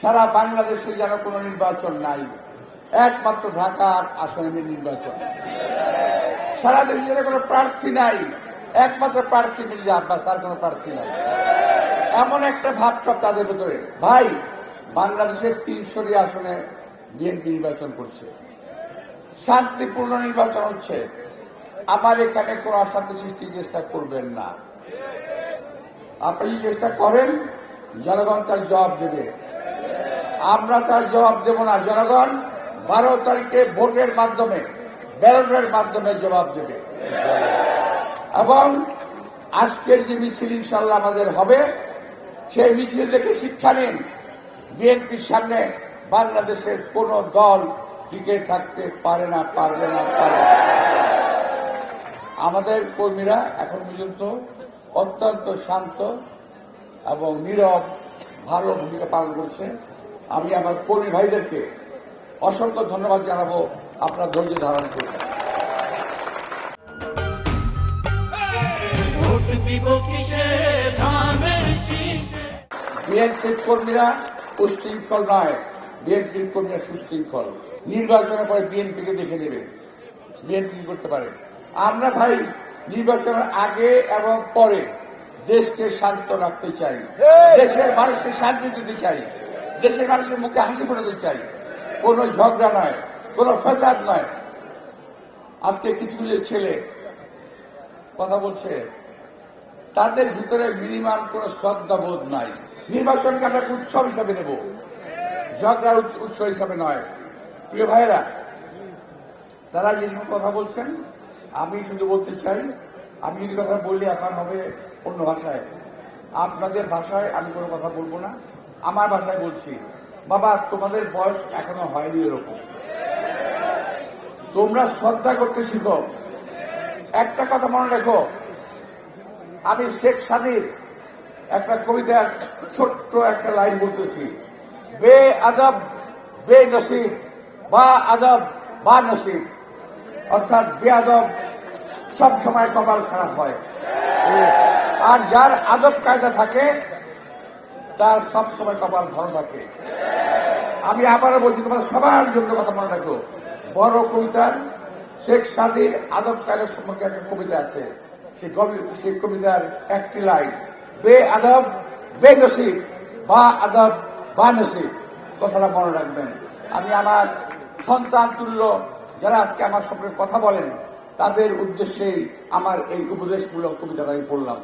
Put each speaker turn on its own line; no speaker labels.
সারা বাংলাদেশে যেন কোনো নির্বাচন নাই, একমাত্র ঢাকার আসনে নির্বাচন। সারা দেশে যেন কোনো প্রার্থী নাই, একমাত্র প্রার্থী মির্জা আব্বাস, আর কোনো প্রার্থী নাই। এমন একটা ভাবসব তাদের ভেতরে। ভাই, বাংলাদেশের ৩০০টি আসনে বিএনপি নির্বাচন করছে, শান্তিপূর্ণ নির্বাচন হচ্ছে। আমার এখানে কোনো অশান্তি সৃষ্টির চেষ্টা করবেন না। আপনি যদি চেষ্টা করেন, জনগণ তার জবাব দেবে। আমরা তার জবাব দেব না। জনগণ 12 তারিখে ভোটের মাধ্যমে, ব্যালটের মাধ্যমে জবাব দেবে। এবং আজকের যে মিছিল ইনশাল্লাহ আমাদের হবে, সেই মিছিল থেকে শিক্ষা নিন। বিএনপির সামনে বাংলাদেশের কোন দল টিকে থাকতে পারে না, পারবে না, পারবে না। আমাদের কর্মীরা এখন পর্যন্ত অত্যন্ত শান্ত এবং নীরব, ভালো ভূমিকা পালন করছে। আমি আমার কর্মী ভাইদেরকে অসংখ্য ধন্যবাদ জানাবো, আপনার ধৈর্য ধারণ করুন। বিএনপির কর্মীরা উশৃঙ্খল নয়, বিএনপির কর্মীরা সুশৃঙ্খল। নির্বাচনের পরে বিএনপিকে দেখে নেবে বিএনপি কি করতে পারে। আমরা ভাই নির্বাচনের আগে এবং পরে দেশকে শান্ত রাখতে চাই, দেশের মানুষকে শান্তি দিতে চাই, দেশের মানুষের মুখে হাসি ফোটাতে চাই। কোনো ঝগড়া নয়, কোনো ফ্যাসাদ নয়। আজকে কিছুগুলো ছেলে কথা বলছে, তাদের ভিতরে মিনিমাম কোন শ্রদ্ধাবোধ নাই। নির্বাচনকে আমরা উৎসব হিসাবে নেব, ঝগড়ার উৎস হিসাবে নয়। প্রিয় ভাইয়েরা, তারা যে সময় কথা বলছেন, আমি শুধু বলতে চাই, আমি যদি কথা বললে আপনার হবে অন্য ভাষায়। আপনাদের ভাষায় আমি কোনো কথা বলবো না, আমার ভাষায় বলছি। বাবা, তোমাদের বয়স এখনো হয়নি এরকম, তোমরা শ্রদ্ধা করতে শিখো। একটা কথা মনে রেখো, আমি শেখ সাদির একটা কবিতার ছোট্ট একটা লাইন বলতেছি, বে আদব বে নসিব বা আদব বা নসিব। অর্থাৎ বে আদব সব সময় কপাল খারাপ হয়, আর যার আদব কায়দা থাকে তার সব সময় কপাল ভালো থাকে। আমি আবারও বলছি, তোমার সবার জন্য কথা মনে রাখো। বড় কবিতার শেখ সাদির আদব কায়দা সম্পর্কে একটা কবিতা আছে, সেই কবিতার একটি লাইন, বে আদব বে নসিব বা আদব বা নসিব। কথাটা মনে রাখবেন। আমি আমার সন্তান তুল্য যারা আজকে আমার সঙ্গে কথা বলেন, তাদের উদ্দেশ্যেই আমার এই উপদেশমূলক কবিতাটা আমি পড়লাম।